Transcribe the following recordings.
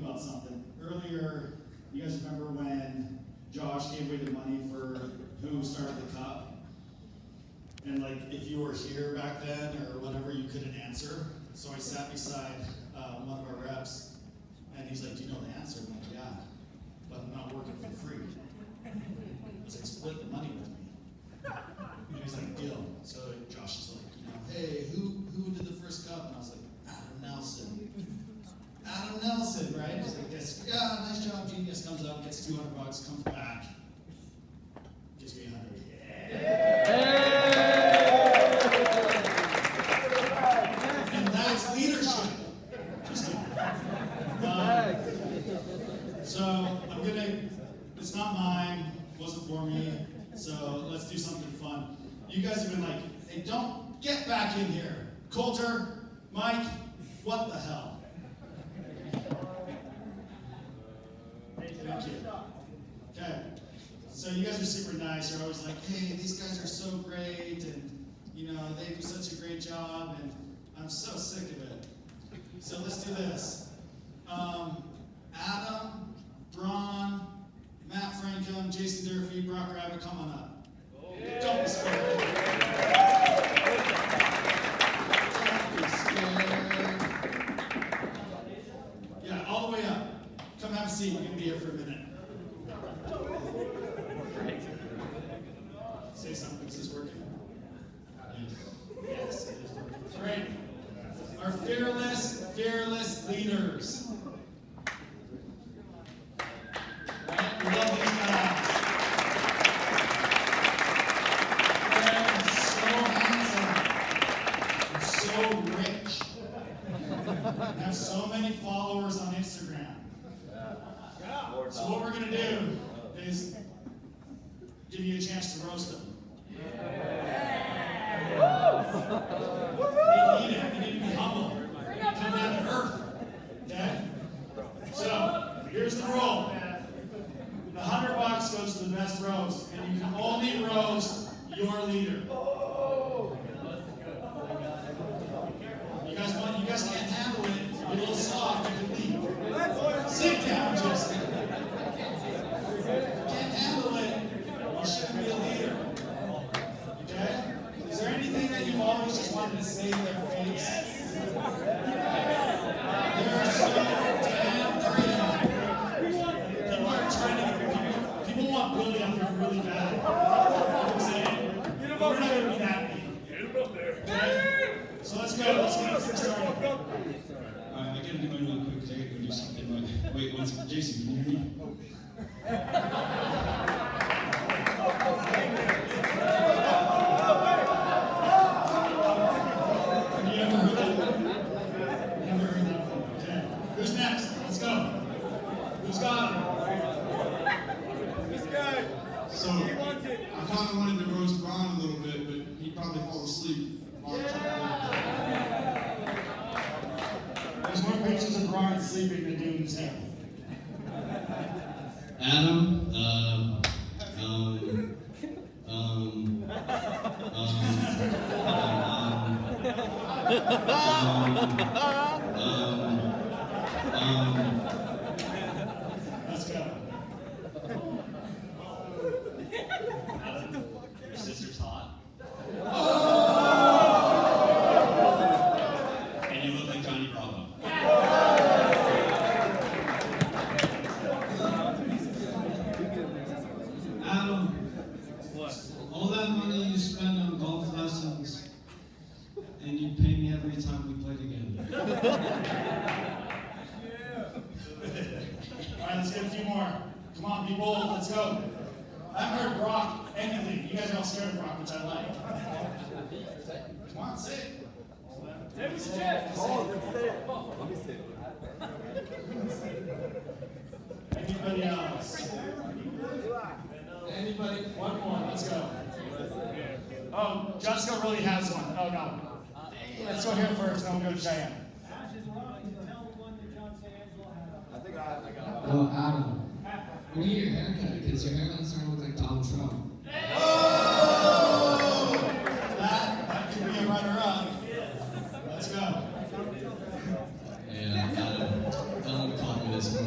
about something. Earlier, you guys remember when Josh gave away the money for who started the cup? And like, if you were here back then or whatever, you couldn't answer. So I sat beside one of our reps, and he's like, "Do you know the answer?" I'm like, "Yeah, but I'm not working for free." He's like, "Split the money with me." And he's like, "Deal." So Josh is like, "Hey, who did the first cup?" And I was like, "Adam Nelson." Adam Nelson, right? He's like, "Yes, yeah, nice job, genius." Comes up, gets $200, comes back, gives me $100. And that's leadership. Just kidding. So it's not mine, wasn't for me, so let's do something fun. You guys have been like, "Hey, don't get back in here. Coulter, Mike, what the hell?" Thank you. Okay. So you guys are super nice. You're always like, "Hey, these guys are so great, and they do such a great job, and I'm so sick of it." So let's do this. Adam, Braun, Matt Frankham, Jason Durfee, Brock Rabbit, come on up. Don't be scared. Don't be scared. Yeah, all the way up. Come have a seat. We're going to be here for a minute. Say something. Is this working? Yes, it is working. Great. Our fearless leaders. Right? We love these guys. They're so handsome. They're so rich. They have so many followers on Instagram. So what we're going to do is give you a chance to roast them. They need it. They need to be humble. Come down to earth. Okay? So, here's the rule. The $100 goes to the best roast, and you can only roast your leader. You guys can't handle it. You're a little soft. You can leave. Sit down, Justin. Can't handle it. You shouldn't be a leader. Okay? Is there anything that you've always just wanted to say to their face? They're so damn great. People are trying to. People want Billy up there really bad. I'm saying, we're not going to be that mean. Okay? So let's go. Let's get this started. I gotta do mine really quick because I gotta go do something. Wait, one second. Jason, can you hear me? Have you ever heard that? Never heard that before. Okay. Who's next? Let's go. Who's got him? This guy. So, I kind of wanted to roast Braun a little bit, but he'd probably fall asleep. There's more pictures of Brian sleeping than doing his hair. Adam, Let's go. Your sister's hot. And you look like Johnny Bravo. Adam, all that money you spend on golf lessons, and you pay me every time we play together. All right, let's get a few more. Come on, be bold. Let's go. I haven't heard Brock anything. You guys are all scared of Brock, which I like. Come on, say it. Take his chest. Let me see it. Anybody else? Anybody? One more. Let's go. Oh, Jessica really has one. Oh, no. Let's go here first, then we'll go to Cheyenne. I think I got it. Oh, Adam, we need your haircut because your hairline starting to look like Donald Trump. Oh! That could be a runner-up. Let's go. Yeah, Adam caught me this morning.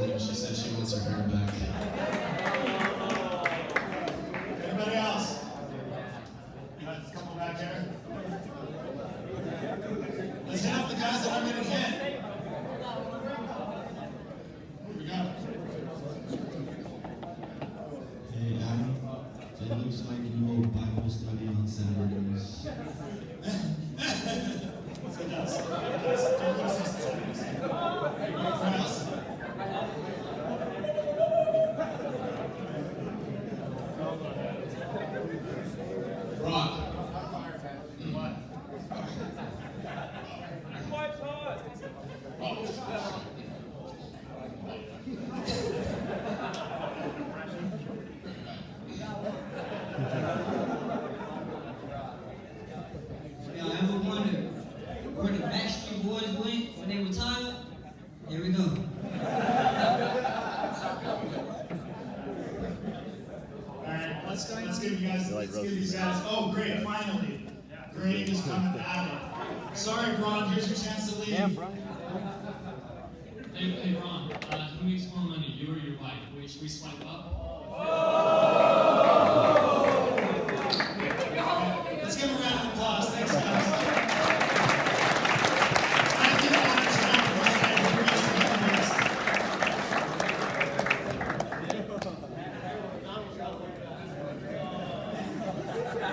It does. It does. Don't put us in settings. Press. Brock. Y'all ever wondered where the Backstreet Boys went when they retired? Here we go. Alright, let's give you guys, let's give these guys, oh great, finally. Greg is coming at it. Sorry, Braun, here's your chance to leave. Hey, Ron, who makes more money, you or your wife? Wait, should we swipe up? Let's give him a round of applause. Thanks, guys. Thank you, Alex, for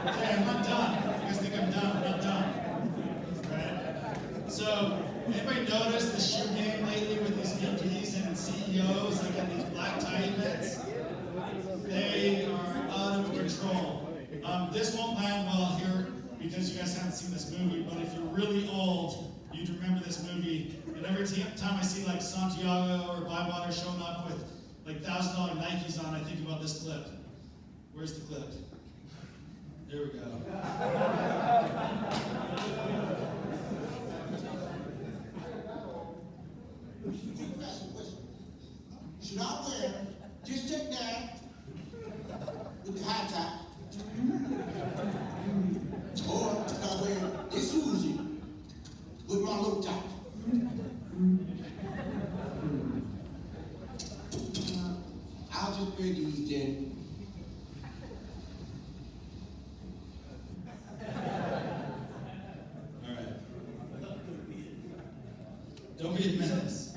okay, I'm not done. You guys think I'm done? I'm not done. Right? So, anybody notice the shoe game lately with these VPs and CEOs, like at these black tie events? They are out of control. This won't land well here because you guys haven't seen this movie, but if you're really old, you'd remember this movie. And every time I see like Santiago or Bywater showing up with like $1,000 Nikes on, I think about this clip. Where's the clip? There we go. Should I wear just check that with the high top? Or should I wear this Susie with my low top? I'll just wear these then. Alright. Don't be a menace.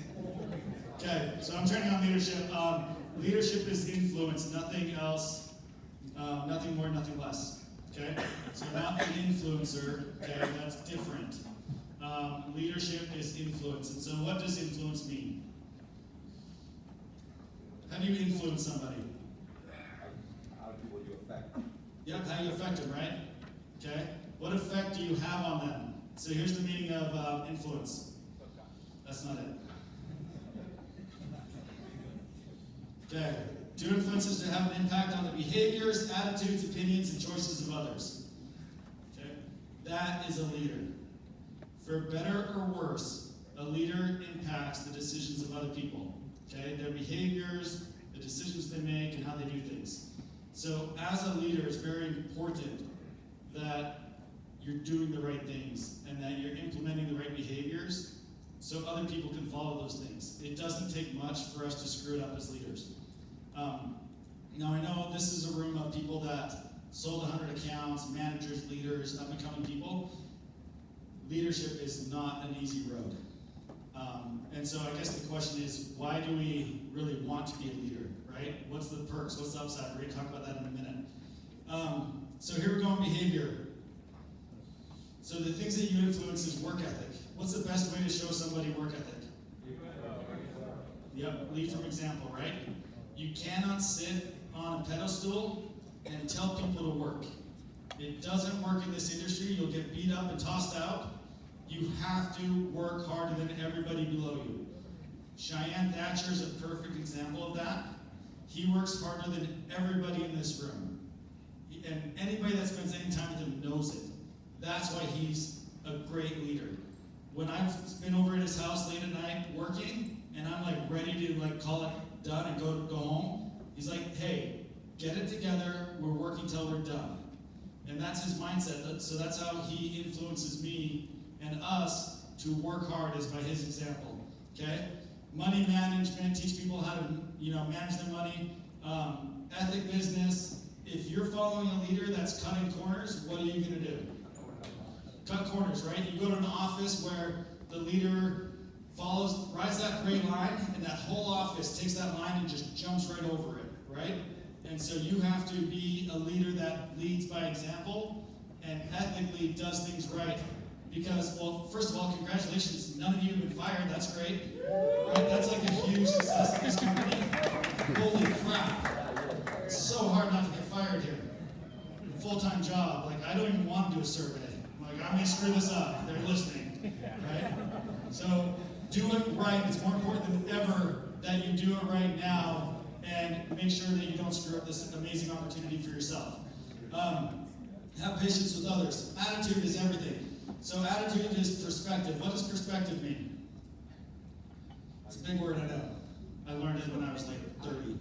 Okay, so I'm turning on leadership. Leadership is influence, nothing else, nothing more, nothing less. Okay? So not an influencer, okay, that's different. Leadership is influence. And so what does influence mean? How do you influence somebody? How will you affect? Yep, how you affect them, right? Okay? What effect do you have on them? So here's the meaning of influence. That's not it. Okay. To influence is to have an impact on the behaviors, attitudes, opinions, and choices of others. Okay? That is a leader. For better or worse, a leader impacts the decisions of other people. Okay? Their behaviors, the decisions they make, and how they do things. So as a leader, it's very important that you're doing the right things and that you're implementing the right behaviors so other people can follow those things. It doesn't take much for us to screw it up as leaders. Now I know this is a room of people that sold 100 accounts, managers, leaders, up-and-coming people. Leadership is not an easy road. And so I guess the question is, why do we really want to be a leader, right? What's the perks? What's the upside? We're going to talk about that in a minute. So here we go on behavior. So the things that you influence is work ethic. What's the best way to show somebody work ethic? Yep, lead from example, right? You cannot sit on a pedestal and tell people to work. It doesn't work in this industry. You'll get beat up and tossed out. You have to work harder than everybody below you. Cheyenne Thatcher is a perfect example of that. He works harder than everybody in this room. And anybody that spends any time with him knows it. That's why he's a great leader. When I've been over at his house late at night working, and I'm like ready to like call it done and go home, he's like, hey, get it together, we're working till we're done. And that's his mindset. So that's how he influences me and us to work hard, is by his example. Okay? Money management, teach people how to manage their money. Ethic business. If you're following a leader that's cutting corners, what are you going to do? Cut corners, right? You go to an office where the leader rides that gray line, and that whole office takes that line and just jumps right over it, right? And so you have to be a leader that leads by example and ethically does things right. Because, well, first of all, congratulations, none of you have been fired, that's great. Right? That's like a huge success in this company. Holy crap. It's so hard not to get fired here. Full-time job, like I don't even want to do a survey. Like I may screw this up, they're listening, right? So do it right. It's more important than ever that you do it right now and make sure that you don't screw up this amazing opportunity for yourself. Have patience with others. Attitude is everything. So attitude is perspective. What does perspective mean? It's a big word, I know. I learned it when I was like 30.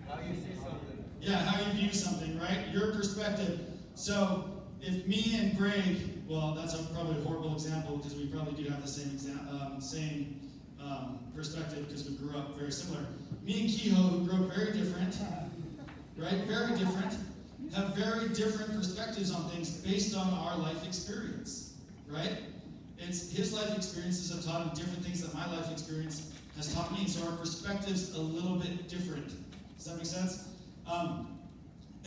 How you see something. Yeah, how you view something, right? Your perspective. So if me and Greg, well, that's probably a horrible example because we probably do have the same perspective because we grew up very similar. Me and Kehoe, who grew up very different, right? Very different, have very different perspectives on things based on our life experience, right? It's his life experiences have taught him different things that my life experience has taught me, so our perspective's a little bit different. Does that make sense?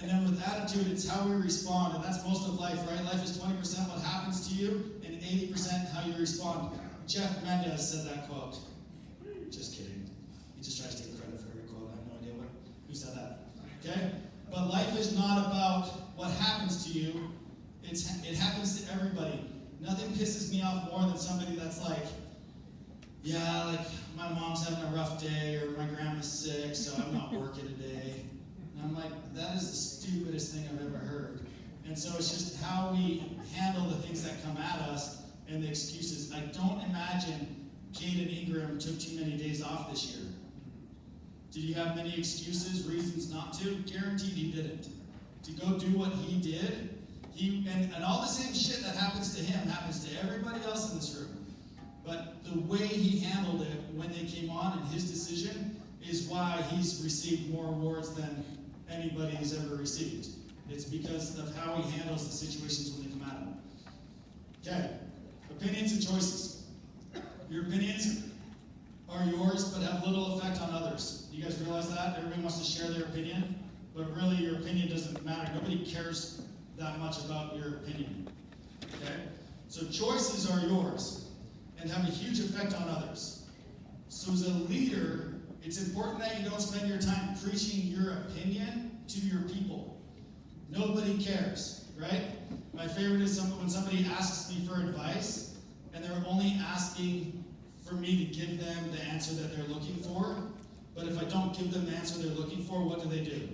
And then with attitude, it's how we respond, and that's most of life, right? Life is 20% what happens to you, and 80% how you respond. Jeff Mendez said that quote. Just kidding. He just tries to take credit for every quote. I have no idea who said that. Okay? But life is not about what happens to you. It happens to everybody. Nothing pisses me off more than somebody that's like, yeah, like my mom's having a rough day, or my grandma's sick, so I'm not working today. And I'm like, that is the stupidest thing I've ever heard. And so it's just how we handle the things that come at us and the excuses. I don't imagine Caden Ingram took too many days off this year. Did he have many excuses, reasons not to? Guaranteed he didn't. To go do what he did, and all the same shit that happens to him happens to everybody else in this room. But the way he handled it when they came on and his decision is why he's received more awards than anybody has ever received. It's because of how he handles the situations when they come at him. Okay, opinions and choices. Your opinions are yours, but have little effect on others. You guys realize that? Everybody wants to share their opinion, but really your opinion doesn't matter. Nobody cares that much about your opinion. Okay? So choices are yours and have a huge effect on others. So as a leader, it's important that you don't spend your time preaching your opinion to your people. Nobody cares, right? My favorite is when somebody asks me for advice and they're only asking for me to give them the answer that they're looking for. But if I don't give them the answer they're looking for, what do?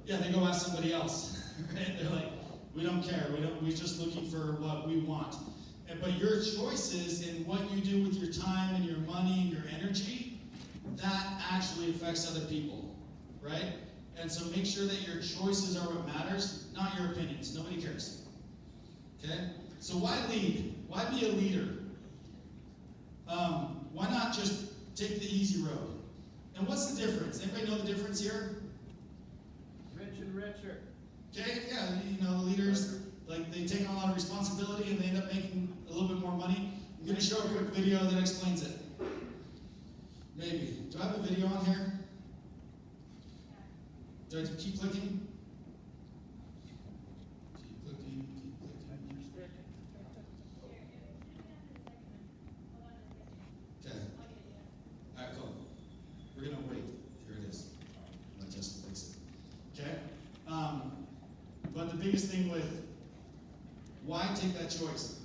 Yeah, they go ask somebody else. Right? They're like, we don't care. We're just looking for what we want. But your choices in what you do with your time and your money and your energy, that actually affects other people, right? And so make sure that your choices are what matters, not your opinions. Nobody cares. Okay? So why lead? Why be a leader? Why not just take the easy road? And what's the difference? Anybody know the difference here? Rich and richer. Okay, yeah, you know, leaders, like they take on a lot of responsibility and they end up making a little bit more money. I'm going to show a quick video that explains it. Maybe. Do I have a video on here? Do I keep clicking? Keep clicking, keep clicking. Okay. All right, cool. We're going to wait. Here it is. Let Justin fix it. Okay? But the biggest thing with why take that choice?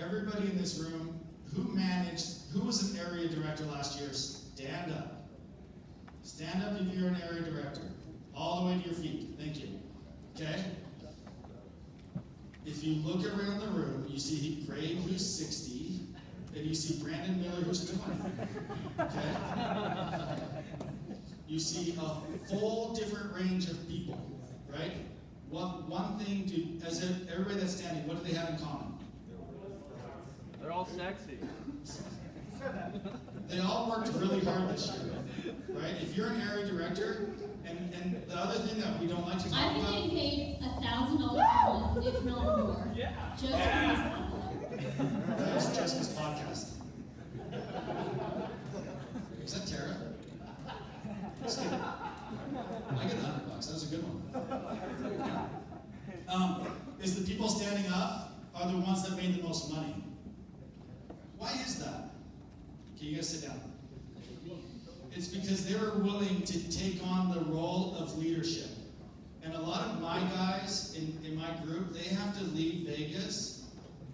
Everybody in this room, who was an area director last year? Stand up. Stand up if you're an area director. All the way to your feet. Thank you. Okay? If you look around the room, you see Greg, who's 60, and you see Brandon Miller, who's 20. Okay? You see a full different range of people, right? One thing, as everybody that's standing, what do they have in common? They're all sexy. They all worked really hard this year, right? If you're an area director, and the other thing that we don't like to talk I've been about. getting paid $1,000 a month, if not more. Yeah. Just for this podcast. That was Jessica's podcast. Is that Tara? Just kidding. I get $100. That was a good one. Is the people standing up are the ones that made the most money. Why is that? Okay, you guys sit down. It's because they were willing to take on the role of leadership. And a lot of my guys in my group, they have to leave Vegas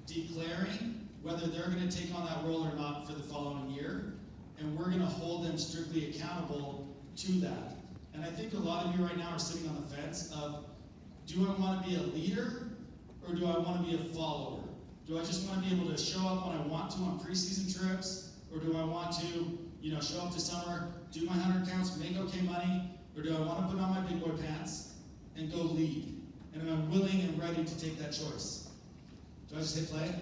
declaring whether they're going to take on that role or not for the following year. And we're going to hold them strictly accountable to that. And I think a lot of you right now are sitting on the fence of, do I want to be a leader or do I want to be a follower? Do I just want to be able to show up when I want to on preseason trips? Or do I want to, show up to summer, do my 100 counts, make okay money? Or do I want to put on my big boy pants and go lead? And am I willing and ready to take that choice? Do I just hit play?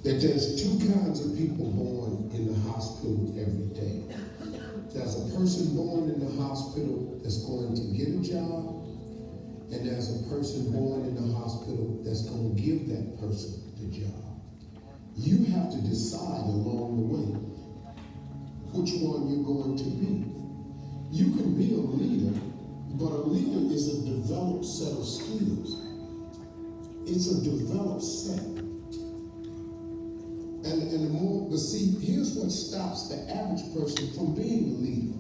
That there's two kinds of people born in the hospital every day. There's a person born in the hospital that's going to get a job, and there's a person born in the hospital that's going to give that person the job. You have to decide along the way which one you're going to be. You can be a leader, but a leader is a developed set of skills. It's a developed set. But see, here's what stops the average person from being a leader.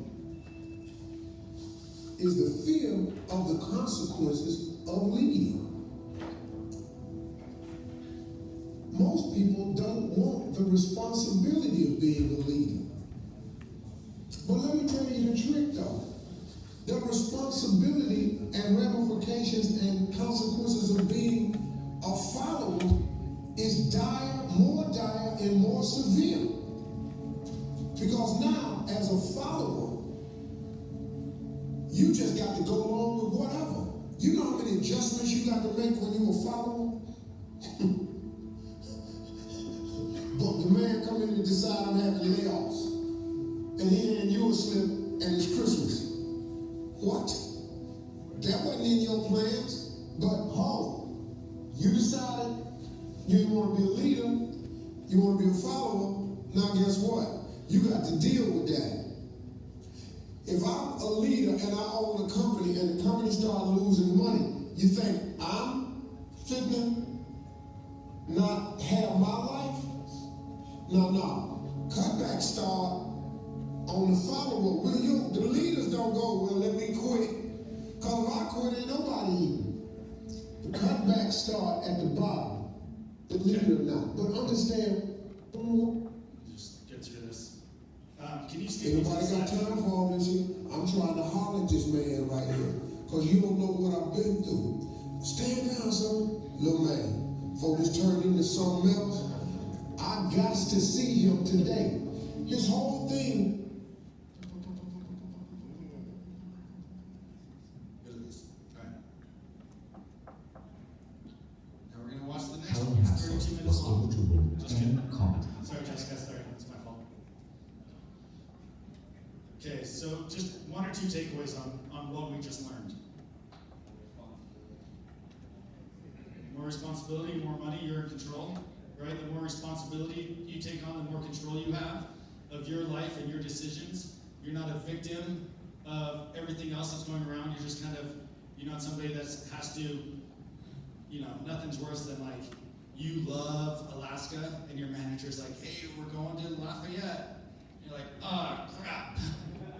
Is the fear of the consequences of leading. Most people don't want the responsibility of being a leader. But let me tell you the trick though. The responsibility and ramifications and consequences of being a follower is dire, and more severe. Because now, as a follower, you just got to go along with whatever. You know how many adjustments you got to make when you a follower? But the man come in and decide I'm having layoffs, and he hand you a slip, and it's Christmas. What? That wasn't in your plans, but you decided you want to be a leader, you want to be a follower. Now guess what? You got to deal with that. If I'm a leader and I own a company and the company starts losing money, you think I'm fitting not have my life? No. Cutbacks start on the follower. The leaders don't go, well, let me quit. Because if I quit, ain't nobody eating. The cutbacks start at the bottom. The leader not. But understand, Just get through this. Can you skip me to anybody the got side? time for all this shit? I'm trying to holler at this man right here. Because you don't know what I've been through. Stand down, son. Little man. Before this turned into something else, I got to see him today. His whole thing. Good at this. All right. Now we're going to watch the next Helen one. It's Hassel 32 minutes was long. comfortable Just kidding. and calm. Sorry, Jessica. Sorry. It's my fault. Okay, so just one or two takeaways on what we just learned. More responsibility, more money, you're in control, right? The more responsibility you take on, the more control you have of your life and your decisions. You're not a victim of everything else that's going around. You're just kind of, you're not somebody that has to, nothing's worse than like, you love Alaska and your manager's like, hey, we're going to Lafayette. You're like, oh, crap,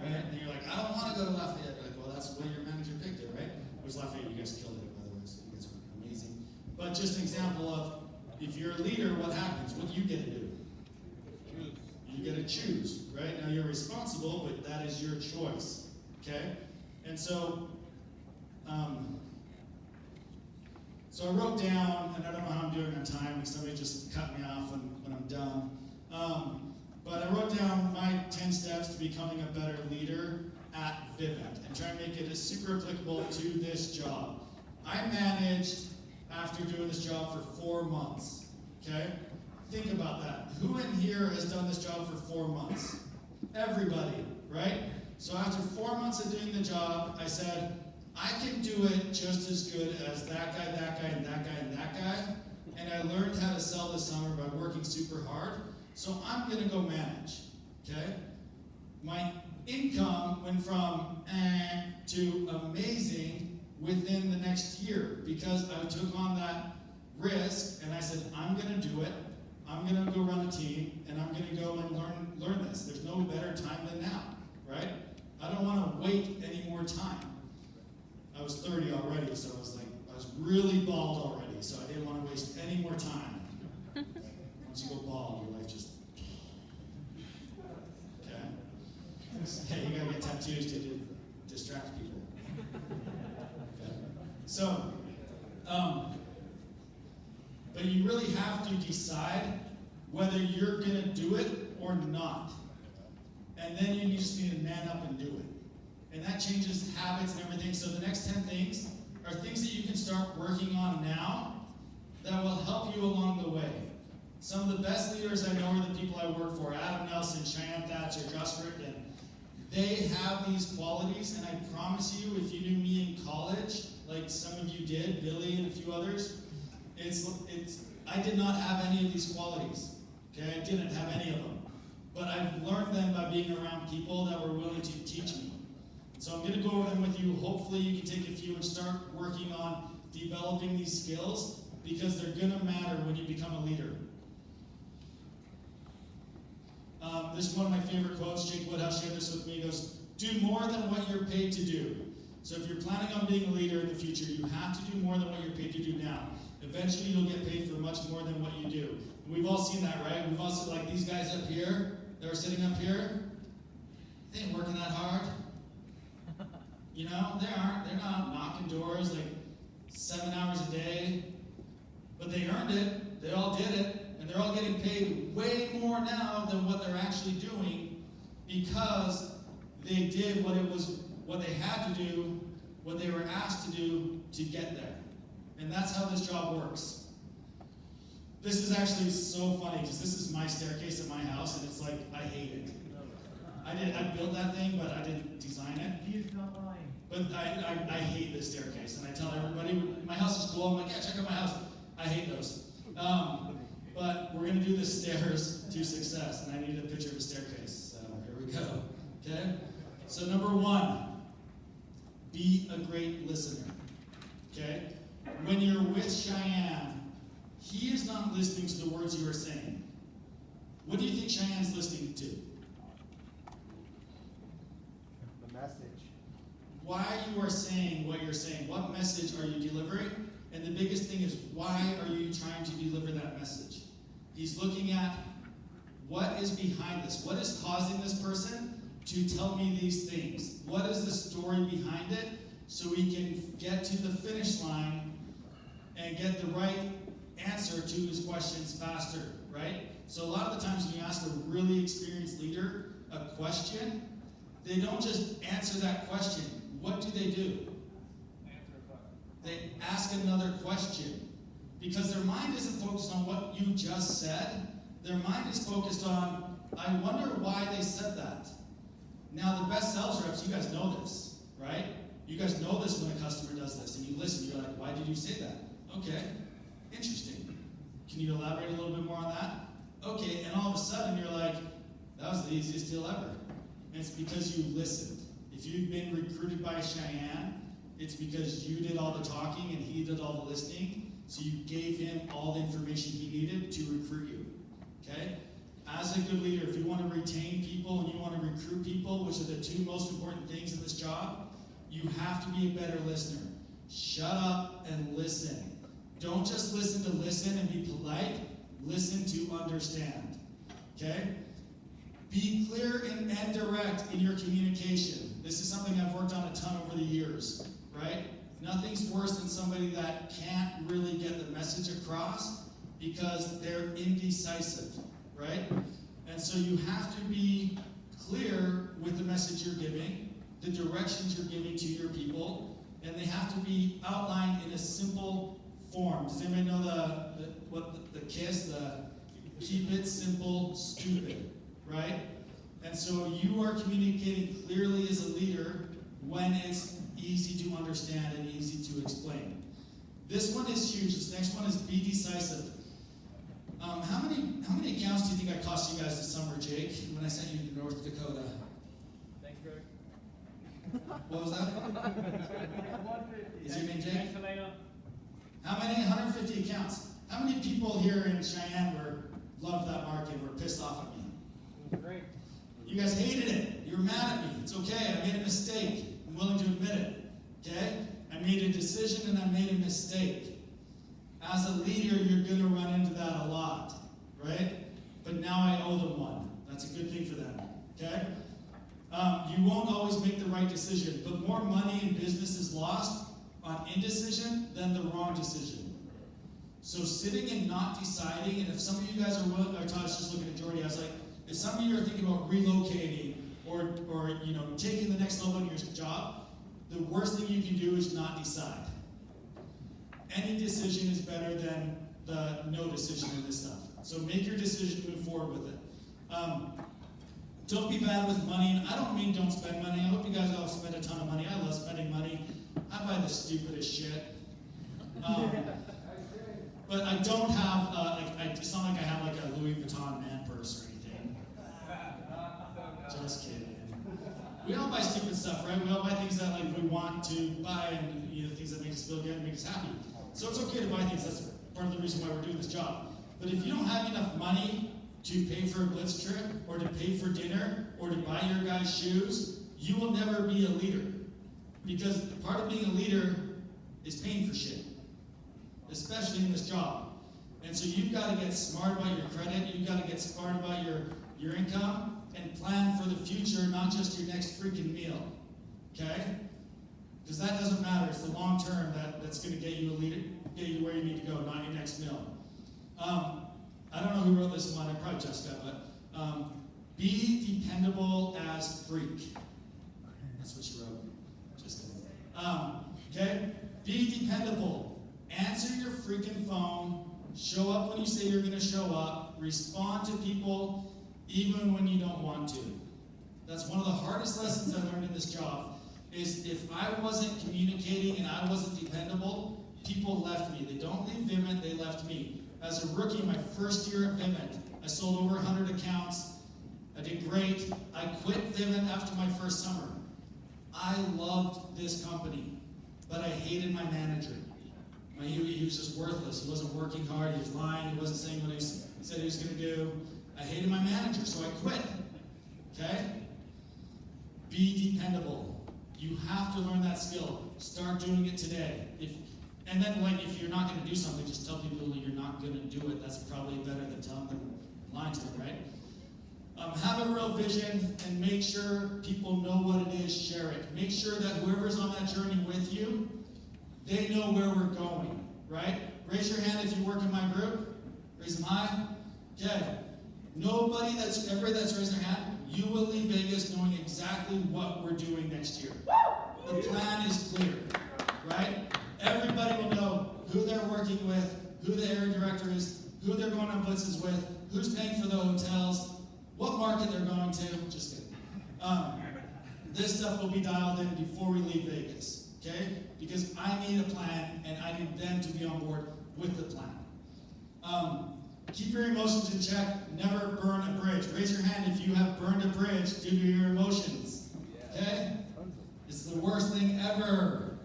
right? And you're like, I don't want to go to Lafayette. You're like, well, that's where your manager picked it, right? It was Lafayette, you guys killed it, by the way, so you guys were amazing. But just an example of, if you're a leader, what happens? What do you get to do? You get to choose, right? Now you're responsible, but that is your choice, okay? And so, so I wrote down, and I don't know how I'm doing on time, and somebody just cut me off when I'm done. But I wrote down my 10 steps to becoming a better leader at Vivint, and try and make it super applicable to this job. I managed, after doing this job for 4 months, okay? Think about that. Who in here has done this job for 4 months? Everybody, right? So after 4 months of doing the job, I said, I can do it just as good as that guy, and that guy, and that guy. And I learned how to sell this summer by working super hard. So I'm gonna go manage, okay? My income went from to amazing within the next year because I took on that risk and I said, I'm going to do it. I'm going to go run a team and I'm going to go and learn this. There's no better time than now, right? I don't want to wait any more time. I was 30 already, so I was really bald already, so I didn't want to waste any more time. Once you go bald, your life just, okay? Hey, you gotta get tattoos to distract people. Okay? So, but you really have to decide whether you're gonna do it or not. And then you just need to man up and do it. And that changes habits and everything. So the next 10 things are things that you can start working on now that will help you along the way. Some of the best leaders I know are the people I work for, Adam Nelson, Cheyenne Thatcher, Josh Rickman. They have these qualities, and I promise you, if you knew me in college, like some of you did, Billy and a few others, I did not have any of these qualities. Okay, I didn't have any of them. But I've learned them by being around people that were willing to teach me. So I'm going to go over them with you. Hopefully you can take a few and start working on developing these skills because they're going to matter when you become a leader. This is one of my favorite quotes. Jake Woodhouse shared this with me. He goes, do more than what you're paid to do. So if you're planning on being a leader in the future, you have to do more than what you're paid to do now. Eventually you'll get paid for much more than what you do. We've all seen that, right? We've all seen like these guys up here that are sitting up here. They ain't working that hard. You know, they're not knocking doors like 7 hours a day, but they earned it, they all did it, and they're all getting paid way more now than what they're actually doing because they did what they had to do, what they were asked to do to get there. And that's how this job works. This is actually so funny because this is my staircase at my house and it's like, I hate it. I built that thing, but I didn't design it. He is not lying. But I hate this staircase, and I tell everybody, my house is cool. I'm like, yeah, check out my house. I hate those. But we're going to do the stairs to success, and I need a picture of a staircase. So here we go. Okay? So number 1, be a great listener. Okay? When you're with Cheyenne, he is not listening to the words you are saying. What do you think Cheyenne's listening to? The message. Why you are saying what you're saying. What message are you delivering? And the biggest thing is, why are you trying to deliver that message? He's looking at what is behind this. What is causing this person to tell me these things? What is the story behind it? So we can get to the finish line and get the right answer to his questions faster, right? So a lot of the times when you ask a really experienced leader a question, they don't just answer that question. What do? They ask another question. Because their mind isn't focused on what you just said. Their mind is focused on, I wonder why they said that. Now the best sales reps, you guys know this, right? You guys know this when a customer does this, and you listen, you're like, why did you say that? Okay, interesting. Can you elaborate a little bit more on that? Okay, and all of a sudden you're like, that was the easiest deal ever. And it's because you listened. If you've been recruited by Cheyenne, it's because you did all the talking and he did all the listening, so you gave him all the information he needed to recruit you, okay? As a good leader, if you want to retain people and you want to recruit people, which are the 2 most important things in this job, you have to be a better listener. Shut up and listen. Don't just listen to listen and be polite. Listen to understand, okay? Be clear and direct in your communication. This is something I've worked on a ton over the years, right? Nothing's worse than somebody that can't really get the message across because they're indecisive, right? And so you have to be clear with the message you're giving, the directions you're giving to your people, and they have to be outlined in a simple form. Does anybody know the KISS, the keep it simple, stupid, right? And so you are communicating clearly as a leader when it's easy to understand and easy to explain. This one is huge. This next one is be decisive. How many accounts do you think I cost you guys this summer, Jake, when I sent you to North Dakota? Thanks, Greg. What was that? Is your name Jake? Savannah. How many? 150 accounts. How many people here in Cheyenne loved that market, were pissed off at me? Great. You guys hated it. You were mad at me. It's okay. I made a mistake. I'm willing to admit it. Okay? I made a decision and I made a mistake. As a leader, you're going to run into that a lot, right? But now I owe them one. That's a good thing for them. Okay? You won't always make the right decision, but more money in business is lost on indecision than the wrong decision. So sitting and not deciding, and if some of you guys are willing, I was just looking at Jordy, I was like, if some of you are thinking about relocating or taking the next level in your job, the worst thing you can do is not decide. Any decision is better than the no decision in this stuff. So make your decision, move forward with it. Don't be bad with money. And I don't mean don't spend money. I hope you guys all spend a ton of money. I love spending money. I buy the stupidest shit. But I don't have, it's not like I have like a Louis Vuitton man purse or anything. Just kidding. We all buy stupid stuff, right? We all buy things that like we want to buy and things that make us feel good and make us happy. So it's okay to buy things. That's part of the reason why we're doing this job. But if you don't have enough money to pay for a blitz trip or to pay for dinner or to buy your guys shoes, you will never be a leader. Because part of being a leader is paying for shit, especially in this job. And so you've got to get smart about your credit. You've got to get smart about your income and plan for the future, not just your next freaking meal. Okay? Because that doesn't matter. It's the long term that's going to get you a leader, get you where you need to go, not your next meal. I don't know who wrote this one. Probably Jessica, but be dependable as freak. That's what she wrote. Just kidding. Okay? Be dependable. Answer your freaking phone. Show up when you say you're going to show up. Respond to people even when you don't want to. That's one of the hardest lessons I learned in this job, is if I wasn't communicating and I wasn't dependable, people left me. They don't leave Vivint, they left me. As a rookie, my first year at Vivint, I sold over 100 accounts. I did great. I quit Vivint after my first summer. I loved this company, but I hated my manager. He was just worthless. He wasn't working hard. He was lying. He wasn't saying what he said he was going to do. I hated my manager, so I quit. Okay? Be dependable. You have to learn that skill. Start doing it today. If you're not going to do something, just tell people you're not going to do it. That's probably better than telling them lying to them, right? Have a real vision and make sure people know what it is. Share it. Make sure that whoever's on that journey with you, they know where we're going, right? Raise your hand if you work in my group. Raise them high. Okay. Everybody that's raised their hand, you will leave Vegas knowing exactly what we're doing next year. The plan is clear, right? Everybody will know who they're working with, who the area director is, who they're going on blitzes with, who's paying for the hotels, what market they're going to. Just kidding. This stuff will be dialed in before we leave Vegas, okay? Because I need a plan, and I need them to be on board with the plan. Keep your emotions in check. Never burn a bridge. Raise your hand if you have burned a bridge due to your emotions. Okay? It's the worst thing ever,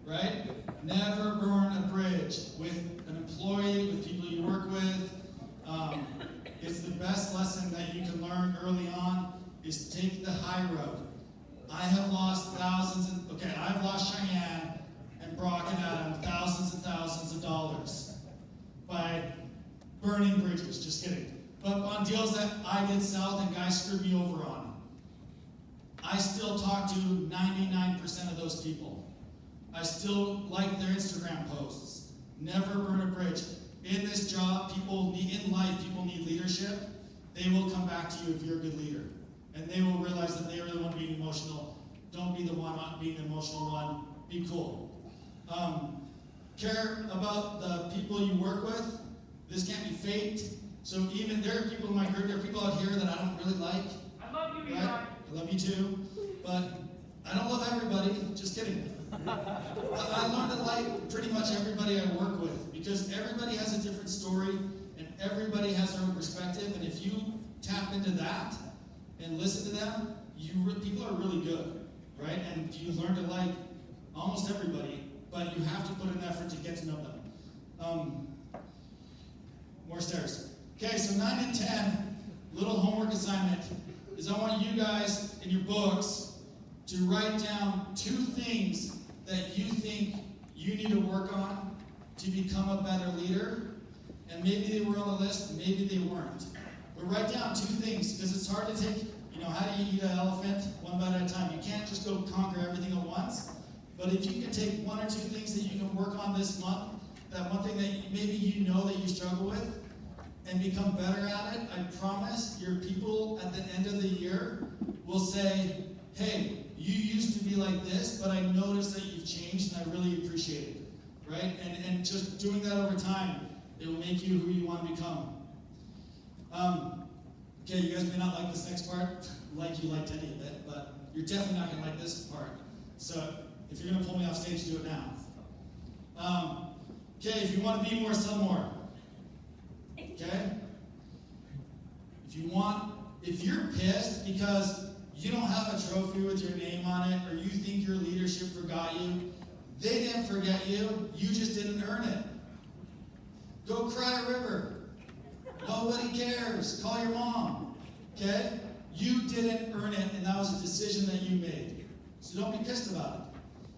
right? Never burn a bridge with an employee, with people you work with. It's the best lesson that you can learn early on is take the high road. I have lost I've lost Cheyenne and Brock and Adam thousands and thousands of dollars by burning bridges, just kidding. But on deals that I did south and guys screwed me over on, I still talk to 99% of those people. I still like their Instagram posts. Never burn a bridge. In this job, in life, people need leadership. They will come back to you if you're a good leader. And they will realize that they are the one being emotional. Don't be the one being the emotional one. Be cool. Care about the people you work with. This can't be faked. So even there are people in my group, there are people out here that I don't really like. I love you, Right? Eli. I love you too. But I don't love everybody. Just kidding. I learned to like pretty much everybody I work with because everybody has a different story and everybody has their own perspective. And if you tap into that and listen to them, people are really good, right? And you learn to like almost everybody, but you have to put an effort to get to know them. More stairs. Okay, so 9 and 10, little homework assignment is I want you guys in your books to write down 2 things that you think you need to work on to become a better leader. And maybe they were on the list, maybe they weren't. But write down 2 things, because it's hard to take, how do you eat an elephant? One bite at a time. You can't just go conquer everything at once. But if you can take 1 or 2 things that you can work on this month, that one thing that maybe you know that you struggle with, and become better at it, I promise your people at the end of the year will say, hey, you used to be like this, but I noticed that you've changed and I really appreciate it, right? And just doing that over time, it will make you who you want to become. Okay, you guys may not like this next part, like you liked any of it, but you're definitely not going to like this part. So if you're going to pull me off stage, do it now. Okay, if you want to be more, sell more. Okay? If you're pissed because you don't have a trophy with your name on it, or you think your leadership forgot you, they didn't forget you, you just didn't earn it. Go cry a river. Nobody cares. Call your mom. Okay? You didn't earn it, and that was a decision that you made. So don't be pissed about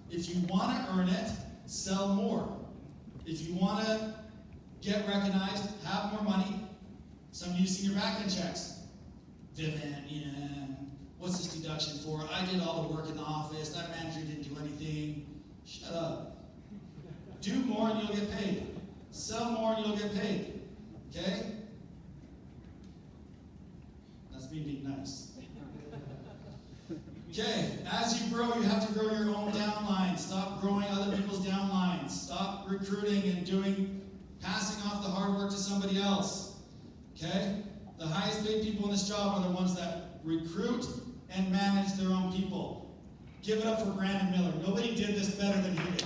it. If you want to earn it, sell more. If you want to get recognized, have more money. Some of you seen your back-end checks. Vivian, what's this deduction for? I did all the work in the office. That manager didn't do anything. Shut up. Do more and you'll get paid. Sell more and you'll get paid. Okay? That's me being nice. Okay, as you grow, you have to grow your own downline. Stop growing other people's downlines. Stop recruiting and passing off the hard work to somebody else. Okay? The highest paid people in this job are the ones that recruit and manage their own people. Give it up for Brandon Miller. Nobody did this better than he did.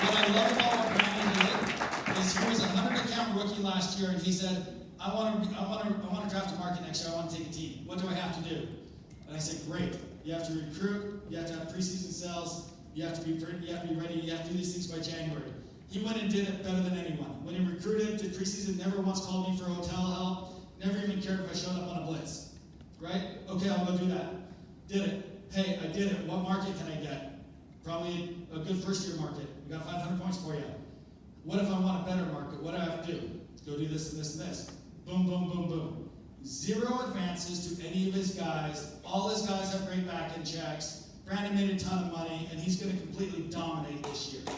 What I love about what Brandon did is he was a 100-account rookie last year, and he said, I want to draft a market next year. I want to take a team. What do I have to do? And I said, great. You have to recruit. You have to have preseason sales. You have to be ready. You have to do these things by January. He went and did it better than anyone. When he recruited, did preseason, never once called me for hotel help. Never even cared if I showed up on a blitz. Right? Okay, I'll go do that. Did it. Hey, I did it. What market can I get? Probably a good first-year market. We got 500 points for you. What if I want a better market? What do I have to do? Go do this and this and this. Boom, boom, boom, boom. 0 advances to any of his guys. All his guys have great back-end checks. Brandon made a ton of money, and he's going to completely dominate this year. But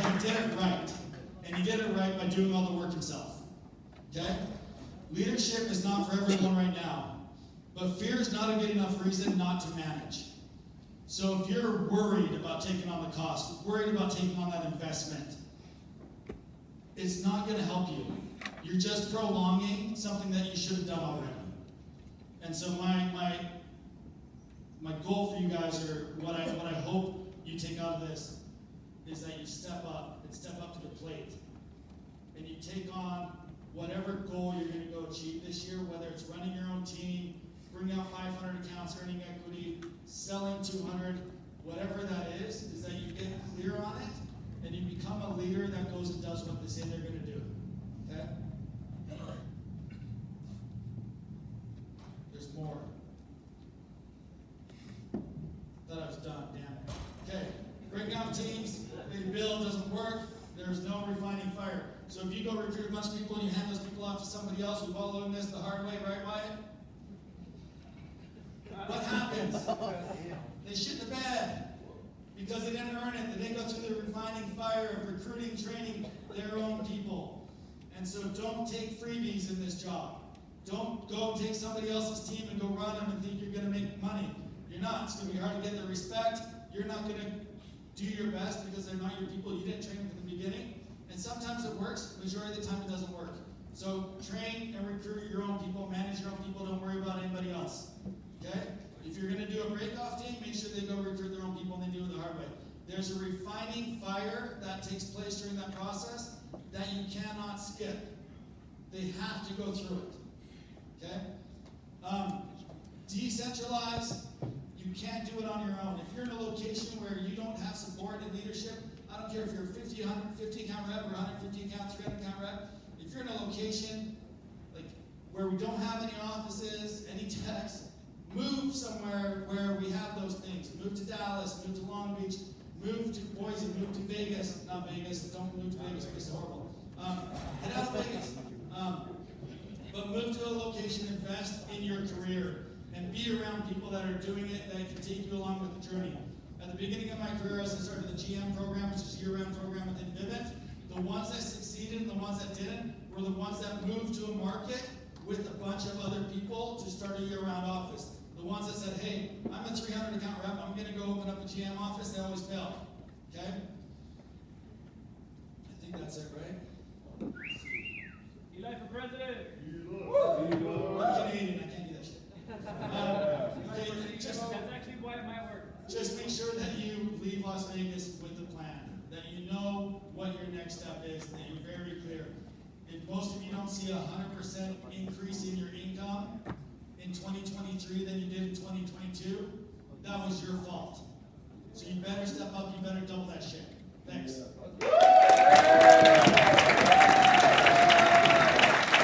he did it right. And he did it right by doing all the work himself. Okay? Leadership is not for everyone right now. But fear is not a good enough reason not to manage. So if you're worried about taking on the cost, worried about taking on that investment, it's not going to help you. You're just prolonging something that you should have done already. And so my goal for you guys, or what I hope you take out of this, is that you step up to the plate, and you take on whatever goal you're going to go achieve this year, whether it's running your own team, bringing out 500 accounts, earning equity, selling 200, whatever that is that you get clear on it, and you become a leader that goes and does what they say they're going to do. Okay? There's more. Thought I was done, damn it. Okay, breaking off teams, maybe build doesn't work, there's no refining fire. So if you go recruit a bunch of people and you hand those people off to somebody else, we've all learned this the hard way, right, Wyatt? What happens? They shit the bed because they didn't earn it. They didn't go through the refining fire of recruiting, training their own people. And so don't take freebies in this job. Don't go take somebody else's team and go run them and think you're going to make money. You're not. It's going to be hard to get the respect. You're not going to do your best because they're not your people. You didn't train them from the beginning. And sometimes it works. Majority of the time it doesn't work. So train and recruit your own people. Manage your own people. Don't worry about anybody else. Okay? If you're going to do a break-off team, make sure they go recruit their own people and they do it the hard way. There's a refining fire that takes place during that process that you cannot skip. They have to go through it. Okay? Decentralize. You can't do it on your own. If you're in a location where you don't have support and leadership, I don't care if you're a 50, 150 account rep or 150 account, 300 account rep. If you're in a location like where we don't have any offices, any techs, move somewhere where we have those things. Move to Dallas, move to Long Beach, move to Boise, move to Vegas. Not Vegas, don't move to Vegas, it's horrible. Get out of Vegas. But move to a location, invest in your career, and be around people that are doing it, that can take you along with the journey. At the beginning of my career, as I started the GM program, which is a year-round program within Vivint, the ones that succeeded and the ones that didn't were the ones that moved to a market with a bunch of other people to start a year-round office. The ones that said, hey, I'm a 300 account rep, I'm going to go open up a GM office, they always fail. Okay? I think that's it, right? Eli for president. I'm Canadian, I can't do that shit. Okay, That's actually why it might work. just make sure that you leave Las Vegas with a plan, that you know what your next step is, that you're very clear. If most of you don't see 100% increase in your income in 2023 than you did in 2022, that was your fault. So you better step up, you better double that shit. Thanks.